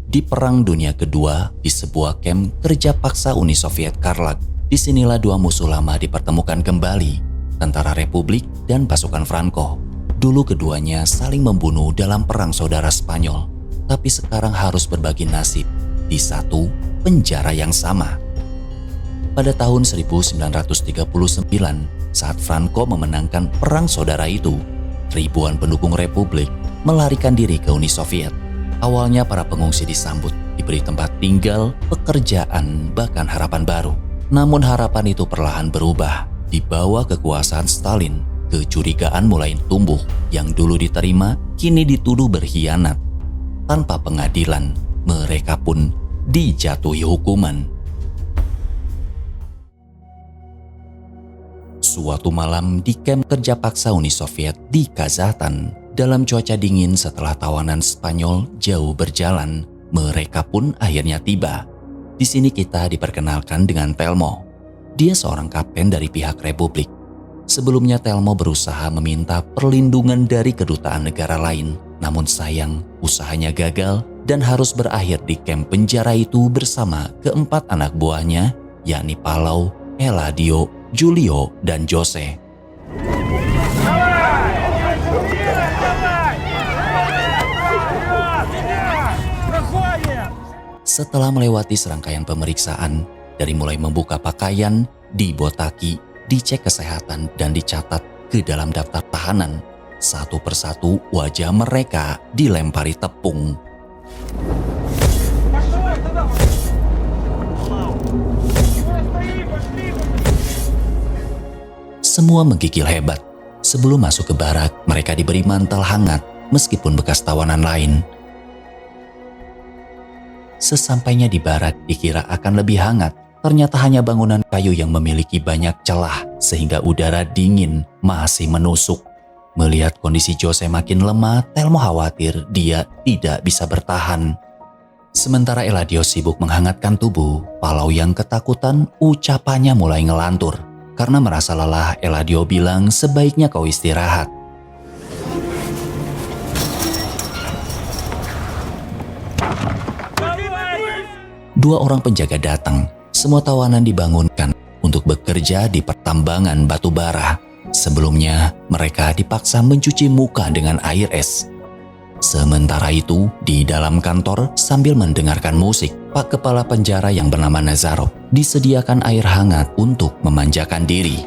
Di Perang Dunia Kedua, di sebuah kamp kerja paksa Uni Soviet Karlak, disinilah dua musuh lama dipertemukan kembali, tentara Republik dan pasukan Franco. Dulu keduanya saling membunuh dalam perang saudara Spanyol, tapi sekarang harus berbagi nasib di satu penjara yang sama. Pada tahun 1939, saat Franco memenangkan perang saudara itu, ribuan pendukung Republik melarikan diri ke Uni Soviet. Awalnya para pengungsi disambut, diberi tempat tinggal, pekerjaan, bahkan harapan baru. Namun harapan itu perlahan berubah. Di bawah kekuasaan Stalin, kecurigaan mulai tumbuh. Yang dulu diterima, kini dituduh berkhianat. Tanpa pengadilan, mereka pun dijatuhi hukuman. Suatu malam di kamp kerja paksa Uni Soviet di Kazakhstan, dalam cuaca dingin setelah tawanan Spanyol jauh berjalan, mereka pun akhirnya tiba. Di sini kita diperkenalkan dengan Telmo. Dia seorang kapten dari pihak Republik. Sebelumnya Telmo berusaha meminta perlindungan dari kedutaan negara lain. Namun sayang, usahanya gagal dan harus berakhir di kamp penjara itu bersama keempat anak buahnya, yakni Palau, Eladio, Julio, dan Jose. Setelah melewati serangkaian pemeriksaan, dari mulai membuka pakaian, dibotaki, dicek kesehatan, dan dicatat ke dalam daftar tahanan, satu persatu wajah mereka dilempari tepung. Semua menggigil hebat. Sebelum masuk ke barak, mereka diberi mantel hangat meskipun bekas tawanan lain. Sesampainya di barak dikira akan lebih hangat. Ternyata hanya bangunan kayu yang memiliki banyak celah sehingga udara dingin masih menusuk. Melihat kondisi Jose makin lemah, Telmo khawatir dia tidak bisa bertahan. Sementara Eladio sibuk menghangatkan tubuh, Palau yang ketakutan ucapannya mulai ngelantur. Karena merasa lelah, Eladio bilang sebaiknya kau istirahat. Dua orang penjaga datang. Semua tawanan dibangunkan untuk bekerja di pertambangan batu bara. Sebelumnya, mereka dipaksa mencuci muka dengan air es. Sementara itu, di dalam kantor sambil mendengarkan musik, Pak Kepala Penjara yang bernama Nazarov disediakan air hangat untuk memanjakan diri.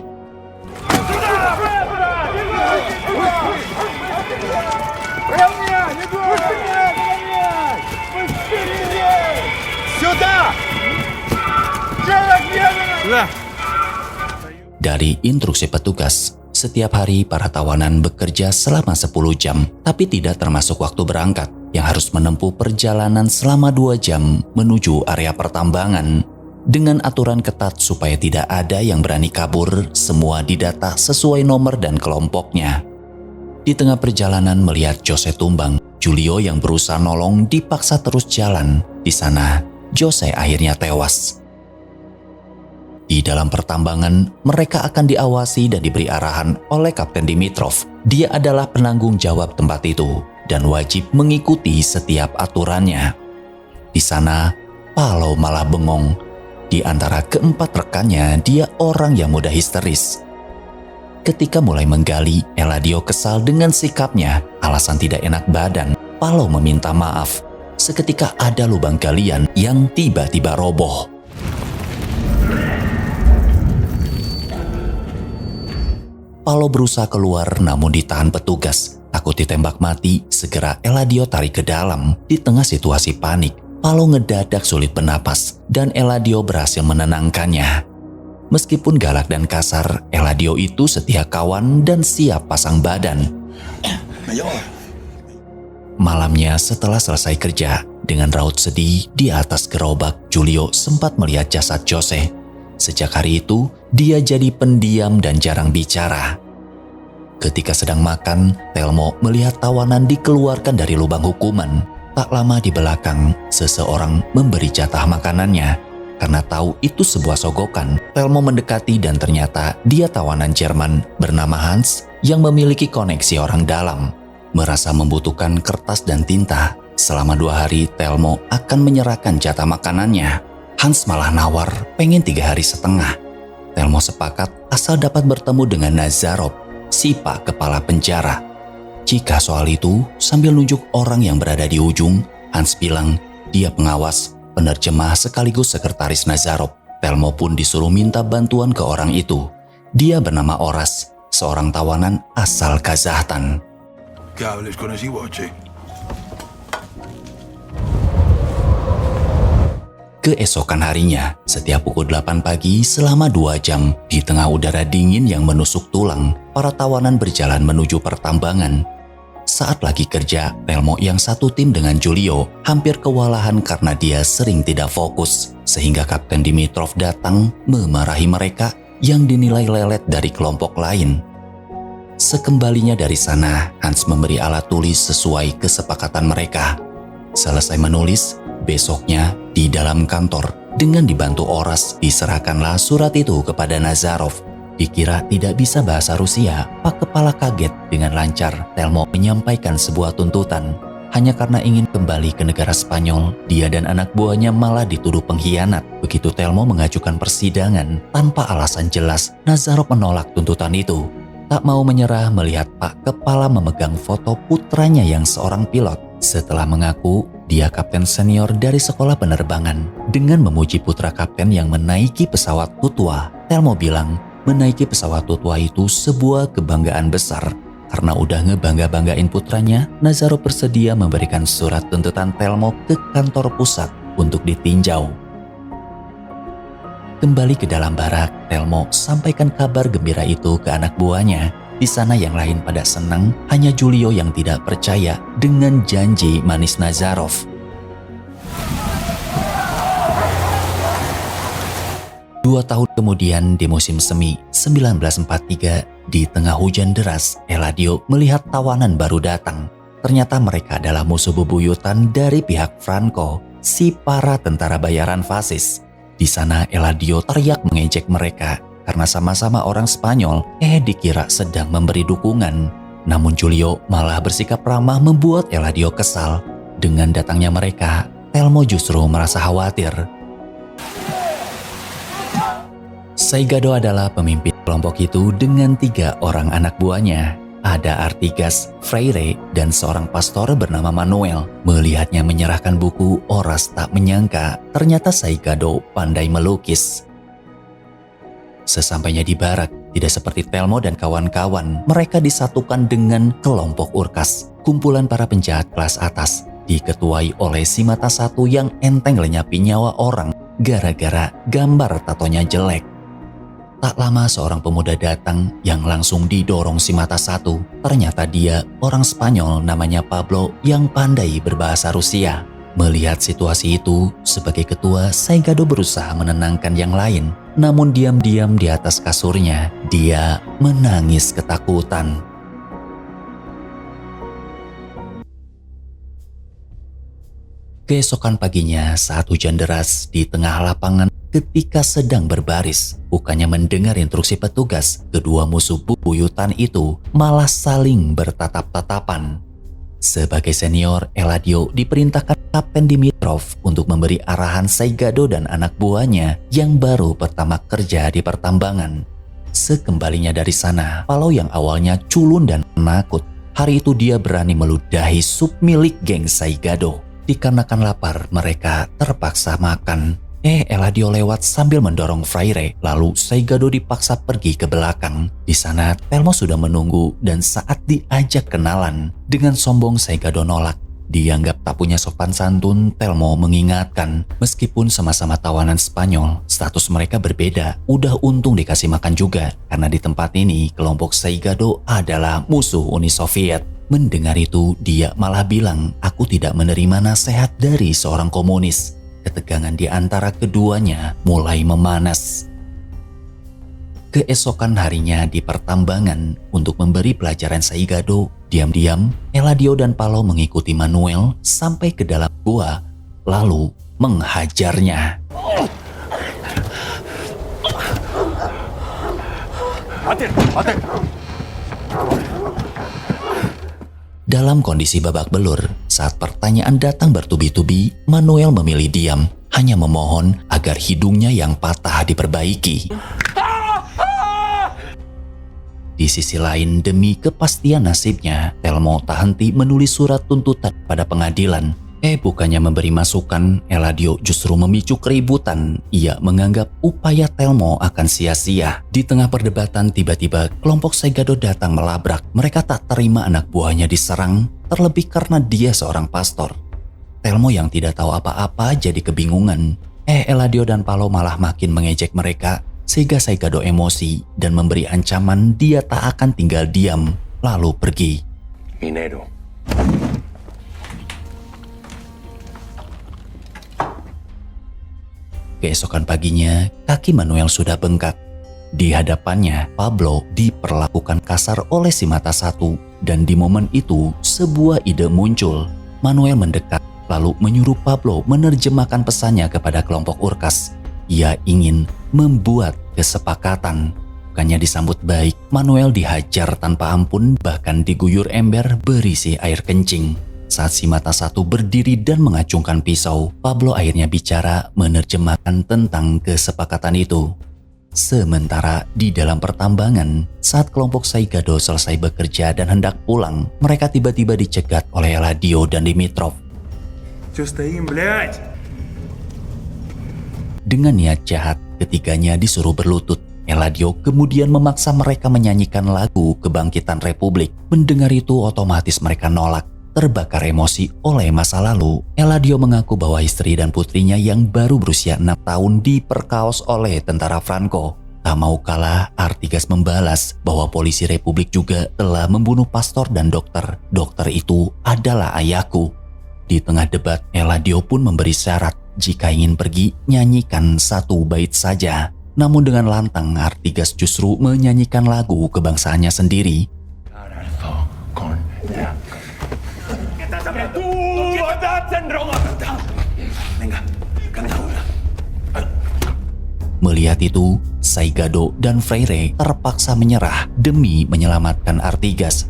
Dari instruksi petugas, setiap hari para tawanan bekerja selama 10 jam, tapi tidak termasuk waktu berangkat, yang harus menempuh perjalanan selama 2 jam menuju area pertambangan. Dengan aturan ketat supaya tidak ada yang berani kabur, semua didata sesuai nomor dan kelompoknya. Di tengah perjalanan melihat Jose tumbang, Julio yang berusaha nolong dipaksa terus jalan. Di sana, Jose akhirnya tewas. Di dalam pertambangan, mereka akan diawasi dan diberi arahan oleh Kapten Dimitrov. Dia adalah penanggung jawab tempat itu dan wajib mengikuti setiap aturannya. Di sana, Palau malah bengong. Di antara keempat rekannya, dia orang yang mudah histeris. Ketika mulai menggali, Eladio kesal dengan sikapnya. Alasan tidak enak badan, Palau meminta maaf. Seketika ada lubang galian yang tiba-tiba roboh. Palau berusaha keluar namun ditahan petugas. Takut ditembak mati, segera Eladio tarik ke dalam. Di tengah situasi panik, Palau ngedadak sulit bernapas dan Eladio berhasil menenangkannya. Meskipun galak dan kasar, Eladio itu setia kawan dan siap pasang badan. Malamnya setelah selesai kerja, dengan raut sedih di atas gerobak, Julio sempat melihat jasad Jose. Sejak hari itu, dia jadi pendiam dan jarang bicara. Ketika sedang makan, Telmo melihat tawanan dikeluarkan dari lubang hukuman. Tak lama di belakang, seseorang memberi jatah makanannya. Karena tahu itu sebuah sogokan, Telmo mendekati dan ternyata dia tawanan Jerman bernama Hans yang memiliki koneksi orang dalam. Merasa membutuhkan kertas dan tinta, Selama 2 hari Telmo akan menyerahkan jatah makanannya. Hans malah nawar pengen 3 hari setengah. Telmo sepakat asal dapat bertemu dengan Nazarov, si pak kepala penjara. Jika soal itu, sambil nunjuk orang yang berada di ujung, Hans bilang dia pengawas, penerjemah sekaligus sekretaris Nazarov. Telmo pun disuruh minta bantuan ke orang itu. Dia bernama Oras, seorang tawanan asal Kazakhstan. Keesokan harinya, setiap pukul 8 pagi selama 2 jam, di tengah udara dingin yang menusuk tulang, para tawanan berjalan menuju pertambangan. Saat lagi kerja, Telmo yang satu tim dengan Julio hampir kewalahan karena dia sering tidak fokus, sehingga Kapten Dimitrov datang memarahi mereka yang dinilai lelet dari kelompok lain. Sekembalinya dari sana, Hans memberi alat tulis sesuai kesepakatan mereka. Selesai menulis, besoknya di dalam kantor, dengan dibantu Oras, diserahkanlah surat itu kepada Nazarov. Dikira tidak bisa bahasa Rusia, Pak Kepala kaget dengan lancar Telmo menyampaikan sebuah tuntutan. Hanya karena ingin kembali ke negara Spanyol, dia dan anak buahnya malah dituduh pengkhianat. Begitu Telmo mengajukan persidangan, tanpa alasan jelas, Nazarov menolak tuntutan itu. Tak mau menyerah melihat Pak Kepala memegang foto putranya yang seorang pilot. Setelah mengaku dia kapten senior dari sekolah penerbangan, dengan memuji putra kapten yang menaiki pesawat Tutwa, Telmo bilang menaiki pesawat Tutwa itu sebuah kebanggaan besar. Karena udah ngebangga-banggain putranya, Nazarov bersedia memberikan surat tuntutan Telmo ke kantor pusat untuk ditinjau. Kembali ke dalam barak, Telmo sampaikan kabar gembira itu ke anak buahnya. Di sana yang lain pada senang, hanya Julio yang tidak percaya dengan janji manis Nazarov. Dua tahun kemudian di musim semi 1943, di tengah hujan deras, Eladio melihat tawanan baru datang. Ternyata mereka adalah musuh bebuyutan dari pihak Franco, si para tentara bayaran fasis. Di sana Eladio teriak mengejek mereka karena sama-sama orang Spanyol, dikira sedang memberi dukungan. Namun Julio malah bersikap ramah membuat Eladio kesal. Dengan datangnya mereka, Telmo justru merasa khawatir. Saigado adalah pemimpin kelompok itu dengan 3 orang anak buahnya. Ada Artigas, Freire, dan seorang pastor bernama Manuel. Melihatnya menyerahkan buku, Oras tak menyangka ternyata Saigado pandai melukis. Sesampainya di barak, tidak seperti Telmo dan kawan-kawan, mereka disatukan dengan kelompok Urkas, kumpulan para penjahat kelas atas, diketuai oleh si mata satu yang enteng lenyapi nyawa orang gara-gara gambar tatonya jelek. Tak lama seorang pemuda datang yang langsung didorong si mata satu. Ternyata dia orang Spanyol namanya Pablo yang pandai berbahasa Rusia. Melihat situasi itu, sebagai ketua, Saigado berusaha menenangkan yang lain. Namun diam-diam di atas kasurnya, dia menangis ketakutan. Keesokan paginya saat hujan deras di tengah lapangan, ketika sedang berbaris, bukannya mendengar instruksi petugas, kedua musuh bebuyutan itu malah saling bertatap-tatapan. Sebagai senior, Eladio diperintahkan Kapten Dimitrov untuk memberi arahan Saigado dan anak buahnya yang baru pertama kerja di pertambangan. Sekembalinya dari sana, Palau yang awalnya culun dan penakut, hari itu dia berani meludahi sup milik geng Saigado. Dikarenakan lapar, mereka terpaksa makan. Eladio lewat sambil mendorong Freire, lalu Saigado dipaksa pergi ke belakang. Di sana, Telmo sudah menunggu dan saat diajak kenalan, dengan sombong Saigado nolak. Dianggap tak punya sopan santun, Telmo mengingatkan, meskipun sama-sama tawanan Spanyol, status mereka berbeda. Udah untung dikasih makan juga, karena di tempat ini kelompok Saigado adalah musuh Uni Soviet. Mendengar itu, dia malah bilang, aku tidak menerima nasihat dari seorang komunis. Ketegangan di antara keduanya mulai memanas. Keesokan harinya di pertambangan, untuk memberi pelajaran Saigado, diam-diam Eladio dan Palau mengikuti Manuel sampai ke dalam gua, lalu menghajarnya. Dalam kondisi babak belur, Saat pertanyaan datang bertubi-tubi, Manuel memilih diam, hanya memohon agar hidungnya yang patah diperbaiki. Di sisi lain, demi kepastian nasibnya, Telmo tak henti menulis surat tuntutan pada pengadilan. Bukannya memberi masukan, Eladio justru memicu keributan. Ia menganggap upaya Telmo akan sia-sia. Di tengah perdebatan, tiba-tiba kelompok Saigado datang melabrak. Mereka tak terima anak buahnya diserang, terlebih karena dia seorang pastor. Telmo yang tidak tahu apa-apa jadi kebingungan. Eladio dan Palo malah makin mengejek mereka, sehingga Saigado emosi dan memberi ancaman dia tak akan tinggal diam, lalu pergi. Minero. Keesokan paginya, kaki Manuel sudah bengkak. Di hadapannya, Pablo diperlakukan kasar oleh si mata satu, dan di momen itu sebuah ide muncul. Manuel mendekat, lalu menyuruh Pablo menerjemahkan pesannya kepada kelompok Urkas. Ia ingin membuat kesepakatan. Bukannya disambut baik, Manuel dihajar tanpa ampun, bahkan diguyur ember berisi air kencing. Saat si mata satu berdiri dan mengacungkan pisau, Pablo akhirnya bicara menerjemahkan tentang kesepakatan itu. Sementara di dalam pertambangan, saat kelompok Saigado selesai bekerja dan hendak pulang, mereka tiba-tiba dicegat oleh Eladio dan Dimitrov. Dengan niat jahat, ketiganya disuruh berlutut. Eladio kemudian memaksa mereka menyanyikan lagu Kebangkitan Republik. Mendengar itu otomatis mereka nolak. Terbakar emosi oleh masa lalu, Eladio mengaku bahwa istri dan putrinya yang baru berusia 6 tahun diperkaos oleh tentara Franco. Tak mau kalah, Artigas membalas bahwa polisi Republik juga telah membunuh pastor dan dokter. Dokter itu adalah ayahku. Di tengah debat, Eladio pun memberi syarat jika ingin pergi, nyanyikan satu bait saja. Namun dengan lantang, Artigas justru menyanyikan lagu kebangsaannya sendiri. Melihat itu, Saigado dan Freire terpaksa menyerah demi menyelamatkan Artigas.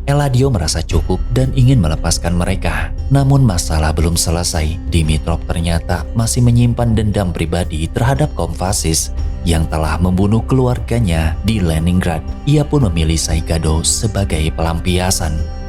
Eladio merasa cukup dan ingin melepaskan mereka. Namun masalah belum selesai. Dimitrov ternyata masih menyimpan dendam pribadi terhadap kaum fasis yang telah membunuh keluarganya di Leningrad. Ia pun memilih Saigado sebagai pelampiasan.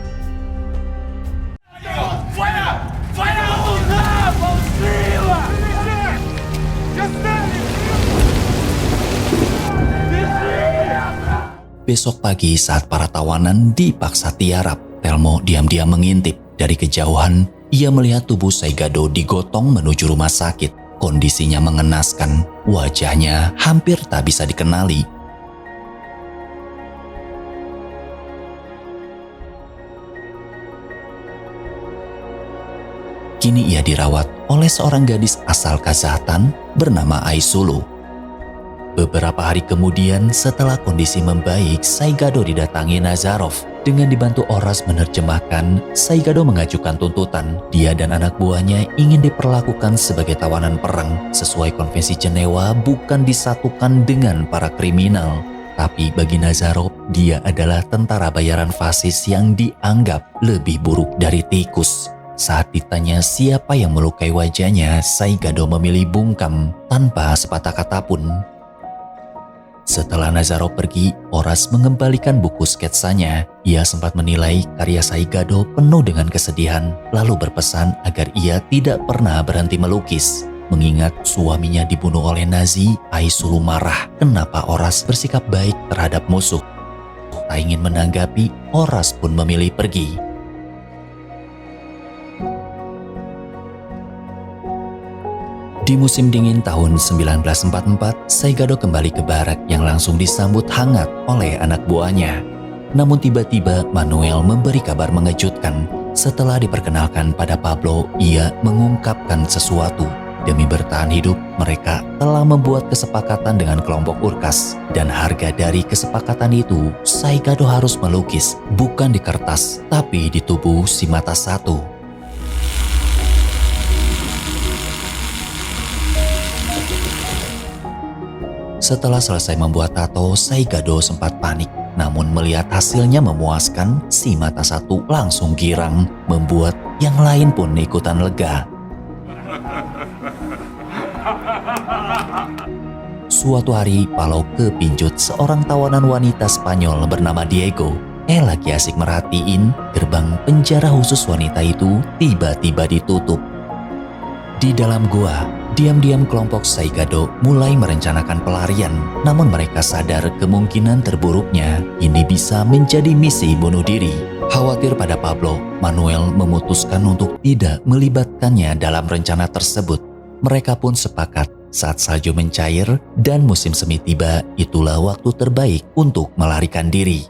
Besok pagi saat para tawanan dipaksa tiarap, Telmo diam-diam mengintip. Dari kejauhan, ia melihat tubuh Saigado digotong menuju rumah sakit. Kondisinya mengenaskan, wajahnya hampir tak bisa dikenali. Kini ia dirawat oleh seorang gadis asal Kazakhstan bernama Aysulu. Beberapa hari kemudian, setelah kondisi membaik, Saigado didatangi Nazarov. Dengan dibantu Oras menerjemahkan, Saigado mengajukan tuntutan. Dia dan anak buahnya ingin diperlakukan sebagai tawanan perang. Sesuai konvensi Jenewa, bukan disatukan dengan para kriminal. Tapi bagi Nazarov, dia adalah tentara bayaran fasis yang dianggap lebih buruk dari tikus. Saat ditanya siapa yang melukai wajahnya, Saigado memilih bungkam tanpa sepatah kata pun. Setelah Nazarov pergi, Oras mengembalikan buku sketsanya. Ia sempat menilai karya Saigado penuh dengan kesedihan, lalu berpesan agar ia tidak pernah berhenti melukis. Mengingat suaminya dibunuh oleh Nazi, Aysulu marah kenapa Oras bersikap baik terhadap musuh. Tak ingin menanggapi, Oras pun memilih pergi. Di musim dingin tahun 1944, Saigado kembali ke barak yang langsung disambut hangat oleh anak buahnya. Namun tiba-tiba Manuel memberi kabar mengejutkan. Setelah diperkenalkan pada Pablo, ia mengungkapkan sesuatu. Demi bertahan hidup, mereka telah membuat kesepakatan dengan kelompok Urkas. Dan harga dari kesepakatan itu, Saigado harus melukis, bukan di kertas, tapi di tubuh si mata satu. Setelah selesai membuat tato, Saigado sempat panik. Namun melihat hasilnya memuaskan, si mata satu langsung girang, membuat yang lain pun ikutan lega. Suatu hari, Palau kepincut seorang tawanan wanita Spanyol bernama Diego. Lagi asik merhatiin, gerbang penjara khusus wanita itu tiba-tiba ditutup. Di dalam gua, diam-diam kelompok Saigado mulai merencanakan pelarian. Namun mereka sadar kemungkinan terburuknya ini bisa menjadi misi bunuh diri. Khawatir pada Pablo, Manuel memutuskan untuk tidak melibatkannya dalam rencana tersebut. Mereka pun sepakat saat salju mencair dan musim semi tiba, itulah waktu terbaik untuk melarikan diri.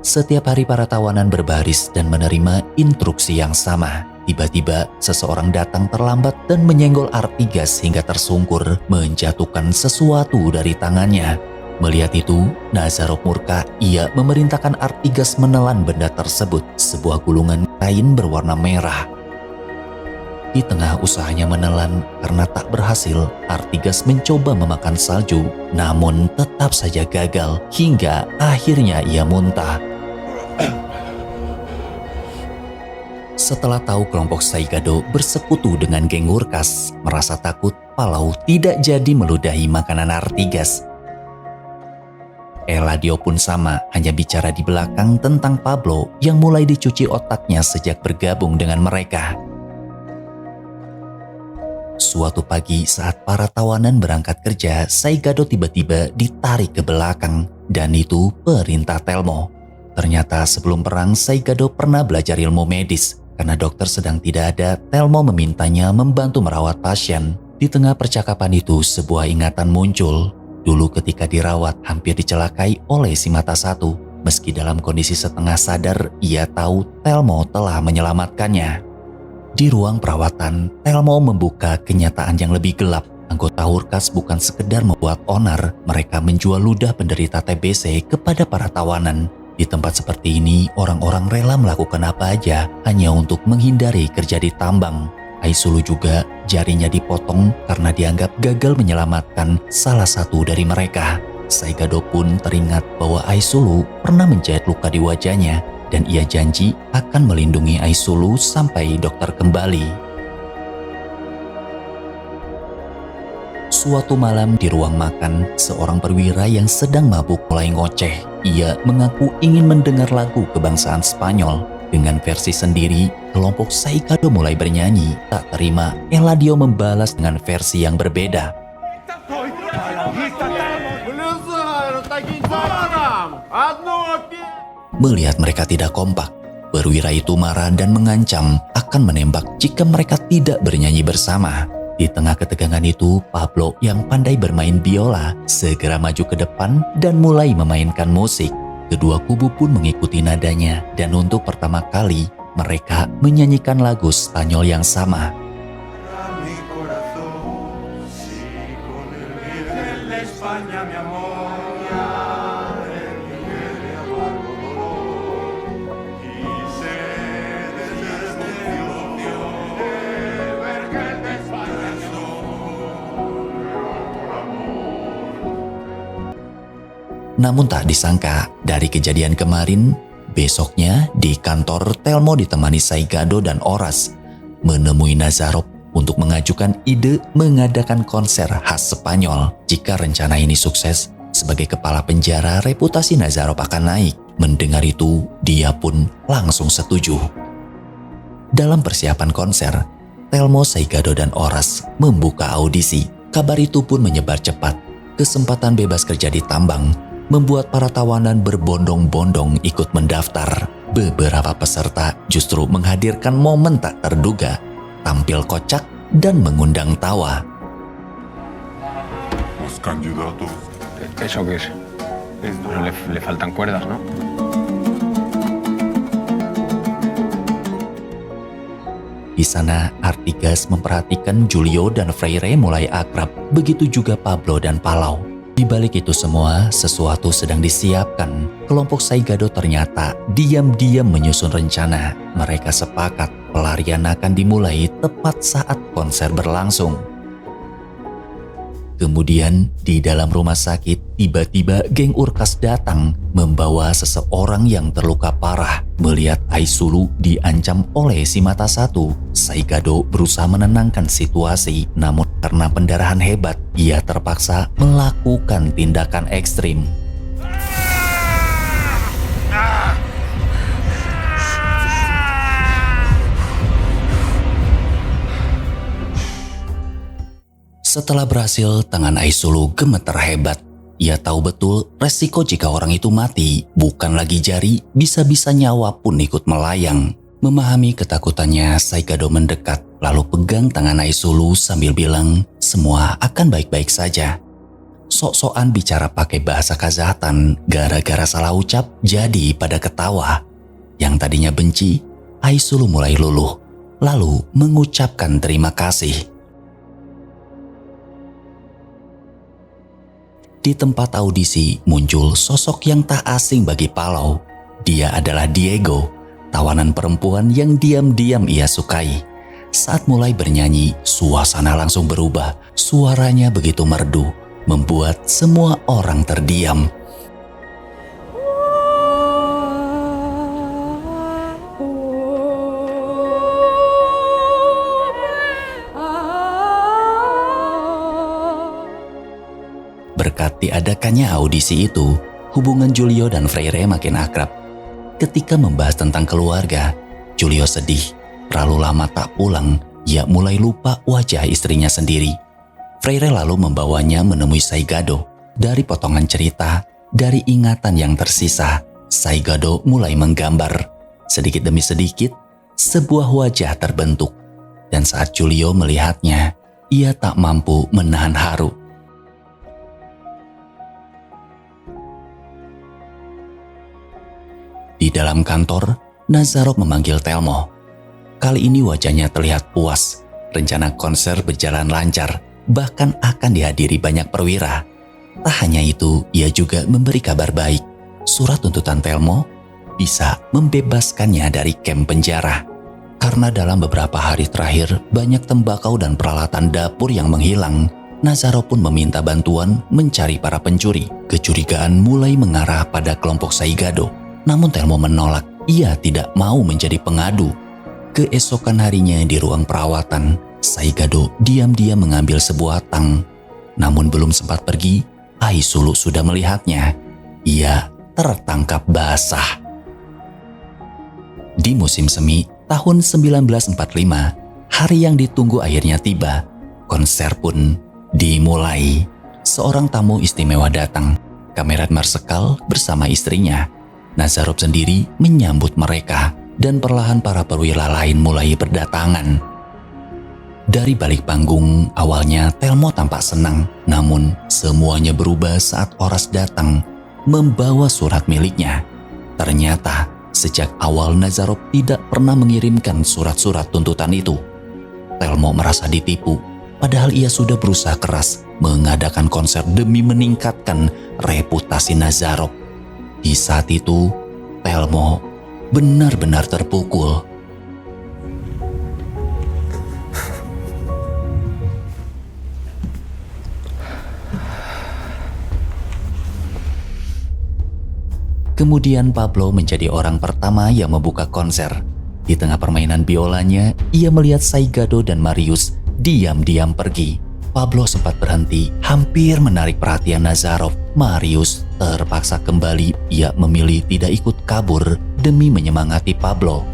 Setiap hari para tawanan berbaris dan menerima instruksi yang sama. Tiba-tiba seseorang datang terlambat dan menyenggol Artigas hingga tersungkur, menjatuhkan sesuatu dari tangannya. Melihat itu, Nazarov murka. Ia memerintahkan Artigas menelan benda tersebut, sebuah gulungan kain berwarna merah. Di tengah usahanya menelan, karena tak berhasil, Artigas mencoba memakan salju, namun tetap saja gagal, hingga akhirnya ia muntah. Setelah tahu kelompok Saigado bersekutu dengan geng Hurkas, merasa takut Palau tidak jadi meludahi makanan Artigas. Eladio pun sama, hanya bicara di belakang tentang Pablo yang mulai dicuci otaknya sejak bergabung dengan mereka. Suatu pagi saat para tawanan berangkat kerja, Saigado tiba-tiba ditarik ke belakang, dan itu perintah Telmo. Ternyata sebelum perang Saigado pernah belajar ilmu medis. Karena dokter sedang tidak ada, Telmo memintanya membantu merawat pasien. Di tengah percakapan itu sebuah ingatan muncul. Dulu ketika dirawat hampir dicelakai oleh si mata satu. Meski dalam kondisi setengah sadar, ia tahu Telmo telah menyelamatkannya. Di ruang perawatan, Telmo membuka kenyataan yang lebih gelap. Anggota Hurkas bukan sekedar membuat onar, mereka menjual ludah penderita TBC kepada para tawanan. Di tempat seperti ini, orang-orang rela melakukan apa aja hanya untuk menghindari kerja di tambang. Aisulu juga jarinya dipotong karena dianggap gagal menyelamatkan salah satu dari mereka. Saigado pun teringat bahwa Aisulu pernah menjahit luka di wajahnya dan ia janji akan melindungi Aisulu sampai dokter kembali. Suatu malam di ruang makan, seorang perwira yang sedang mabuk mulai ngoceh. Ia mengaku ingin mendengar lagu kebangsaan Spanyol. Dengan versi sendiri, kelompok Saigado mulai bernyanyi. Tak terima, Eladio membalas dengan versi yang berbeda. Melihat mereka tidak kompak, perwira itu marah dan mengancam akan menembak jika mereka tidak bernyanyi bersama. Di tengah ketegangan itu, Pablo yang pandai bermain biola segera maju ke depan dan mulai memainkan musik. Kedua kubu pun mengikuti nadanya dan untuk pertama kali mereka menyanyikan lagu Spanyol yang sama. Namun tak disangka, dari kejadian kemarin, besoknya di kantor Telmo ditemani Saigado dan Horas menemui Nazarov untuk mengajukan ide mengadakan konser khas Spanyol. Jika rencana ini sukses, sebagai kepala penjara reputasi Nazarov akan naik. Mendengar itu, dia pun langsung setuju. Dalam persiapan konser, Telmo, Saigado dan Horas membuka audisi. Kabar itu pun menyebar cepat. Kesempatan bebas kerja di tambang membuat para tawanan berbondong-bondong ikut mendaftar. Beberapa peserta justru menghadirkan momen tak terduga, tampil kocak dan mengundang tawa. Los candidatos. ¿Eso qué es? Le faltan cuerdas, ¿no? Di sana, Artigas memperhatikan Julio dan Freire mulai akrab, begitu juga Pablo dan Palau. Di balik itu semua, sesuatu sedang disiapkan. Kelompok Saigado ternyata diam-diam menyusun rencana. Mereka sepakat pelarian akan dimulai tepat saat konser berlangsung. Kemudian di dalam rumah sakit, tiba-tiba geng Urkas datang membawa seseorang yang terluka parah. Melihat Aisulu diancam oleh si mata satu, Saigado berusaha menenangkan situasi. Namun karena pendarahan hebat, ia terpaksa melakukan tindakan ekstrim. Setelah berhasil, tangan Aisulu gemeter hebat. Ia tahu betul resiko jika orang itu mati, bukan lagi jari, bisa-bisa nyawa pun ikut melayang. Memahami ketakutannya, Saigado mendekat, lalu pegang tangan Aisulu sambil bilang, semua akan baik-baik saja. Sok-sokan bicara pakai bahasa Kazakhstan, gara-gara salah ucap, jadi pada ketawa. Yang tadinya benci, Aisulu mulai luluh, lalu mengucapkan terima kasih. Di tempat audisi muncul sosok yang tak asing bagi Palau. Dia adalah Diego, tawanan perempuan yang diam-diam ia sukai. Saat mulai bernyanyi, suasana langsung berubah. Suaranya begitu merdu, membuat semua orang terdiam. Berkat diadakannya audisi itu, hubungan Giulio dan Freire makin akrab. Ketika membahas tentang keluarga, Giulio sedih. Terlalu lama tak pulang, ia mulai lupa wajah istrinya sendiri. Freire lalu membawanya menemui Saigado. Dari potongan cerita, dari ingatan yang tersisa, Saigado mulai menggambar. Sedikit demi sedikit, sebuah wajah terbentuk. Dan saat Giulio melihatnya, ia tak mampu menahan haru. Di dalam kantor, Nazarov memanggil Telmo. Kali ini wajahnya terlihat puas. Rencana konser berjalan lancar, bahkan akan dihadiri banyak perwira. Tak hanya itu, ia juga memberi kabar baik. Surat tuntutan Telmo bisa membebaskannya dari kamp penjara. Karena dalam beberapa hari terakhir, banyak tembakau dan peralatan dapur yang menghilang. Nazarov pun meminta bantuan mencari para pencuri. Kecurigaan mulai mengarah pada kelompok Saigado. Namun Telmo menolak, ia tidak mau menjadi pengadu. Keesokan harinya di ruang perawatan, Saigado diam-diam mengambil sebuah tang. Namun belum sempat pergi, Aisulu sudah melihatnya. Ia tertangkap basah. Di musim semi tahun 1945, hari yang ditunggu akhirnya tiba. Konser pun dimulai. Seorang tamu istimewa datang, Kamerat Marsekal bersama istrinya. Nazarov sendiri menyambut mereka dan perlahan para perwira lain mulai berdatangan. Dari balik panggung, awalnya Telmo tampak senang, namun semuanya berubah saat Oras datang membawa surat miliknya. Ternyata sejak awal Nazarov tidak pernah mengirimkan surat-surat tuntutan itu. Telmo merasa ditipu, padahal ia sudah berusaha keras mengadakan konser demi meningkatkan reputasi Nazarov. Di saat itu, Telmo benar-benar terpukul. Kemudian Pablo menjadi orang pertama yang membuka konser. Di tengah permainan biolanya, ia melihat Saigado dan Marius diam-diam pergi. Pablo sempat berhenti, hampir menarik perhatian Nazarov. Marius terpaksa kembali, ia memilih tidak ikut kabur demi menyemangati Pablo.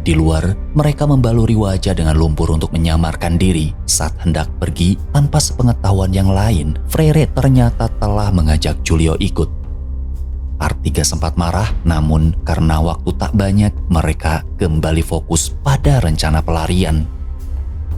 Di luar, mereka membaluri wajah dengan lumpur untuk menyamarkan diri. Saat hendak pergi tanpa sepengetahuan yang lain, Freire ternyata telah mengajak Giulio ikut. Artiga sempat marah, namun karena waktu tak banyak, mereka kembali fokus pada rencana pelarian.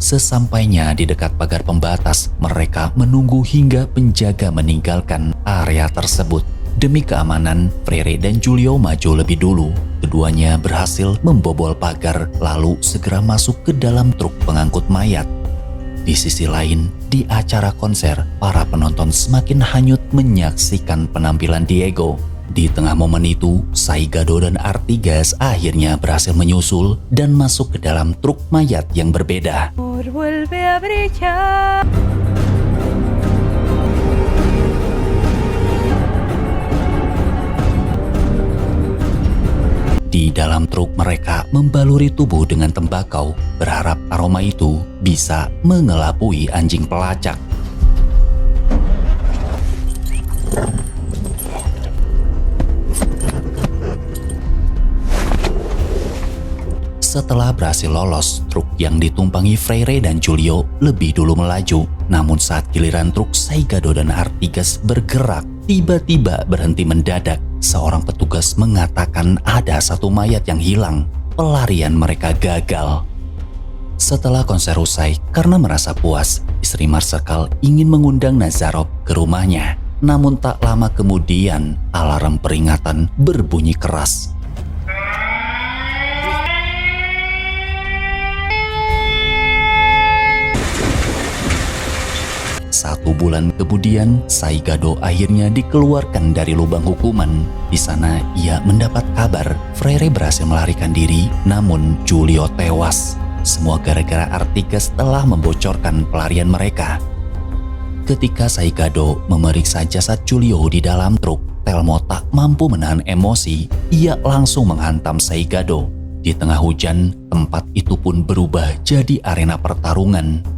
Sesampainya di dekat pagar pembatas, mereka menunggu hingga penjaga meninggalkan area tersebut. Demi keamanan, Freire dan Giulio maju lebih dulu. Keduanya berhasil membobol pagar, lalu segera masuk ke dalam truk pengangkut mayat. Di sisi lain, di acara konser, para penonton semakin hanyut menyaksikan penampilan Diego. Di tengah momen itu, Saigado dan Artigas akhirnya berhasil menyusul dan masuk ke dalam truk mayat yang berbeda. Vuelve a brillar. Di dalam truk mereka membaluri tubuh dengan tembakau, berharap aroma itu bisa mengelabui anjing pelacak. Setelah berhasil lolos, truk yang ditumpangi Freire dan Julio lebih dulu melaju. Namun saat giliran truk Saigado dan Artigas bergerak, tiba-tiba berhenti mendadak. Seorang petugas mengatakan ada satu mayat yang hilang. Pelarian mereka gagal. Setelah konser usai, karena merasa puas, istri Marsekal ingin mengundang Nazarov ke rumahnya. Namun tak lama kemudian, alarm peringatan berbunyi keras. 1 bulan kemudian, Saigado akhirnya dikeluarkan dari lubang hukuman. Di sana ia mendapat kabar Freire berhasil melarikan diri, namun Julio tewas. Semua gara-gara Artigas telah membocorkan pelarian mereka. Ketika Saigado memeriksa jasad Julio di dalam truk, Telmo tak mampu menahan emosi. Ia langsung menghantam Saigado. Di tengah hujan, tempat itu pun berubah jadi arena pertarungan.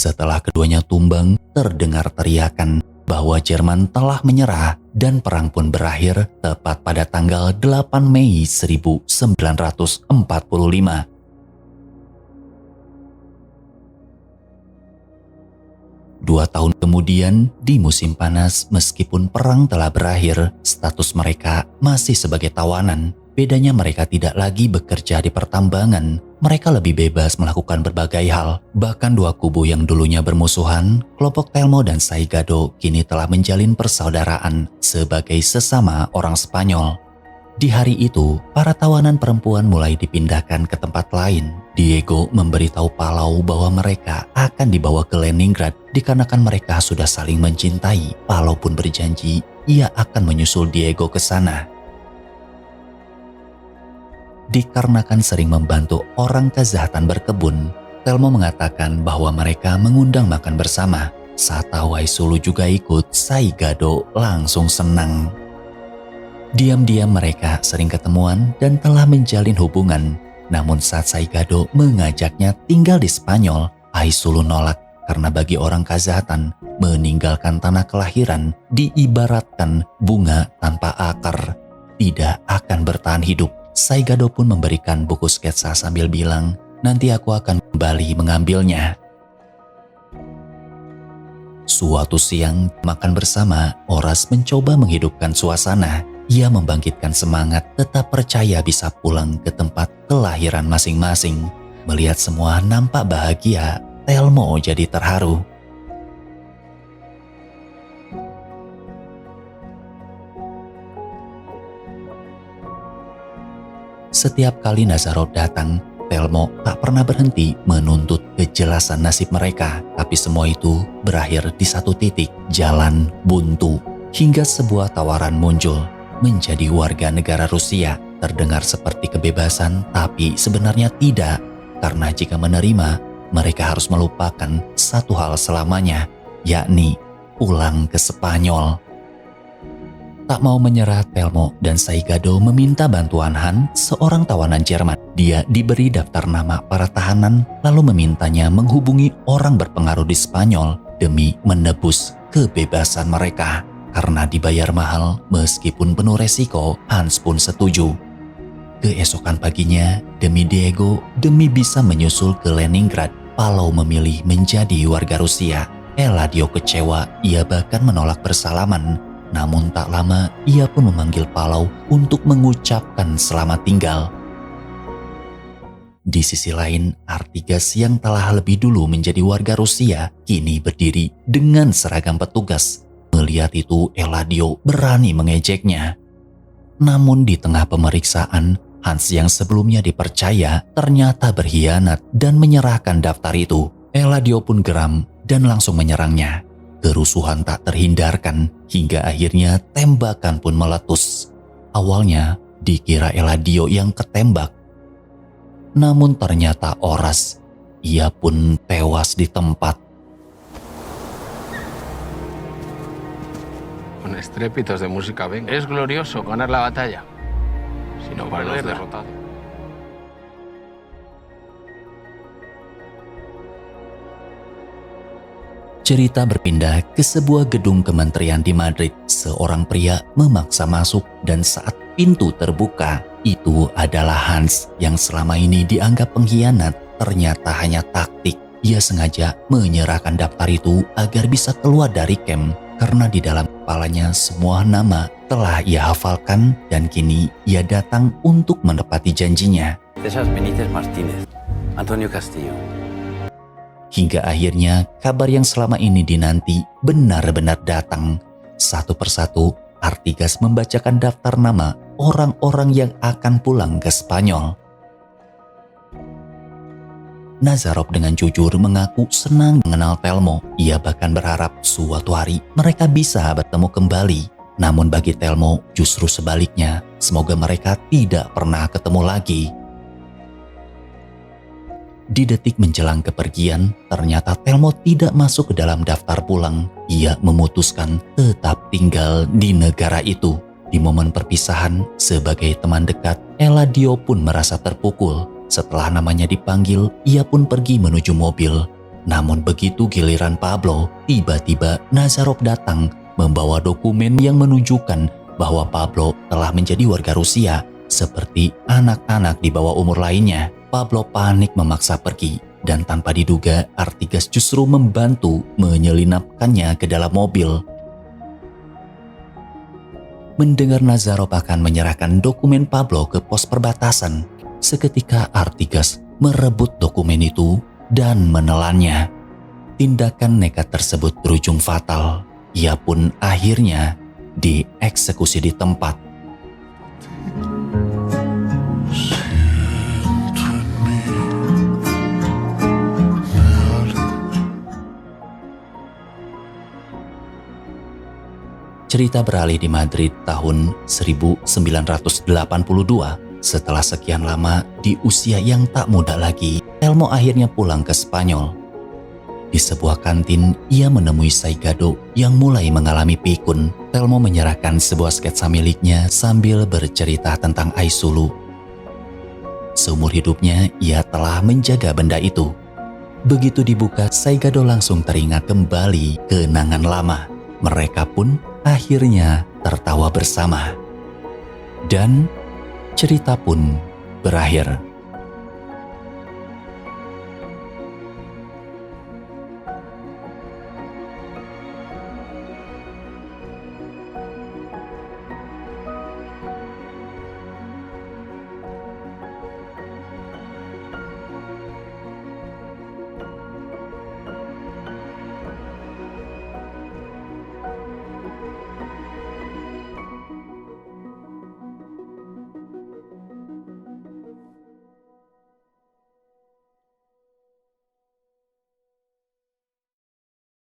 Setelah keduanya tumbang, terdengar teriakan bahwa Jerman telah menyerah dan perang pun berakhir tepat pada tanggal 8 Mei 1945. 2 tahun kemudian, di musim panas, meskipun perang telah berakhir, status mereka masih sebagai tawanan. Bedanya mereka tidak lagi bekerja di pertambangan. Mereka lebih bebas melakukan berbagai hal. Bahkan 2 kubu yang dulunya bermusuhan, kelompok Telmo dan Saigado kini telah menjalin persaudaraan sebagai sesama orang Spanyol. Di hari itu, para tawanan perempuan mulai dipindahkan ke tempat lain. Diego memberitahu Palau bahwa mereka akan dibawa ke Leningrad dikarenakan mereka sudah saling mencintai. Palau pun berjanji ia akan menyusul Diego ke sana. Dikarenakan sering membantu orang kejahatan berkebun, Telmo mengatakan bahwa mereka mengundang makan bersama. Saat tahu Aisulu juga ikut, Saigado langsung senang. Diam-diam mereka sering ketemuan dan telah menjalin hubungan. Namun saat Saigado mengajaknya tinggal di Spanyol, Aisulu nolak karena bagi orang kejahatan, meninggalkan tanah kelahiran diibaratkan bunga tanpa akar, tidak akan bertahan hidup. Saigado pun memberikan buku sketsa sambil bilang, nanti aku akan kembali mengambilnya. Suatu siang makan bersama, Oras mencoba menghidupkan suasana. Ia membangkitkan semangat, tetap percaya bisa pulang ke tempat kelahiran masing-masing. Melihat semua nampak bahagia, Telmo jadi terharu. Setiap kali Nazarov datang, Telmo tak pernah berhenti menuntut kejelasan nasib mereka. Tapi semua itu berakhir di satu titik, jalan buntu. Hingga sebuah tawaran muncul, menjadi warga negara Rusia. Terdengar seperti kebebasan, tapi sebenarnya tidak. Karena jika menerima, mereka harus melupakan satu hal selamanya, yakni pulang ke Spanyol. Tak mau menyerah, Telmo dan Saigado meminta bantuan Han, seorang tawanan Jerman. Dia diberi daftar nama para tahanan, lalu memintanya menghubungi orang berpengaruh di Spanyol demi menebus kebebasan mereka. Karena dibayar mahal, meskipun penuh resiko, Hans pun setuju. Keesokan paginya, demi Diego, demi bisa menyusul ke Leningrad, Palau memilih menjadi warga Rusia. Eladio kecewa, ia bahkan menolak bersalaman. Namun tak lama ia pun memanggil Palau untuk mengucapkan selamat tinggal. Di sisi lain, Artigas yang telah lebih dulu menjadi warga Rusia kini berdiri dengan seragam petugas. Melihat itu, Eladio berani mengejeknya. Namun di tengah pemeriksaan, Hans yang sebelumnya dipercaya ternyata berkhianat dan menyerahkan daftar itu. Eladio pun geram dan langsung menyerangnya. Kerusuhan tak terhindarkan hingga akhirnya tembakan pun meletus. Awalnya dikira Eladio yang ketembak. Namun ternyata Horace. Ia pun tewas di tempat. Con estrépitos de música venga. Es glorioso ganar la batalla. Si no perderla. Cerita berpindah ke sebuah gedung kementerian di Madrid. Seorang pria memaksa masuk dan saat pintu terbuka, itu adalah Hans yang selama ini dianggap pengkhianat. Ternyata hanya taktik. Ia sengaja menyerahkan daftar itu agar bisa keluar dari camp karena di dalam kepalanya semua nama telah ia hafalkan dan kini ia datang untuk menepati janjinya. César Benítez Martínez, Antonio Castillo. Hingga akhirnya kabar yang selama ini dinanti benar-benar datang. Satu persatu Artigas membacakan daftar nama orang-orang yang akan pulang ke Spanyol. Nazarov dengan jujur mengaku senang mengenal Telmo. Ia bahkan berharap suatu hari mereka bisa bertemu kembali. Namun bagi Telmo justru sebaliknya, semoga mereka tidak pernah ketemu lagi. Di detik menjelang kepergian, ternyata Telmo tidak masuk ke dalam daftar pulang. Ia memutuskan tetap tinggal di negara itu. Di momen perpisahan, sebagai teman dekat, Eladio pun merasa terpukul. Setelah namanya dipanggil, ia pun pergi menuju mobil. Namun begitu giliran Pablo, tiba-tiba Nazarov datang membawa dokumen yang menunjukkan bahwa Pablo telah menjadi warga Rusia, seperti anak-anak di bawah umur lainnya. Pablo panik memaksa pergi dan tanpa diduga Artigas justru membantu menyelinapkannya ke dalam mobil. Mendengar Nazarov akan menyerahkan dokumen Pablo ke pos perbatasan, seketika Artigas merebut dokumen itu dan menelannya. Tindakan nekat tersebut berujung fatal. Ia pun akhirnya dieksekusi di tempat. Cerita beralih di Madrid tahun 1982. Setelah sekian lama di usia yang tak muda lagi, Telmo akhirnya pulang ke Spanyol. Di sebuah kantin, ia menemui Saigado yang mulai mengalami pikun. Telmo menyerahkan sebuah sketsa miliknya sambil bercerita tentang Aisulu. Seumur hidupnya, ia telah menjaga benda itu. Begitu dibuka, Saigado langsung teringat kembali kenangan lama. Mereka pun akhirnya tertawa bersama. Dan cerita pun berakhir.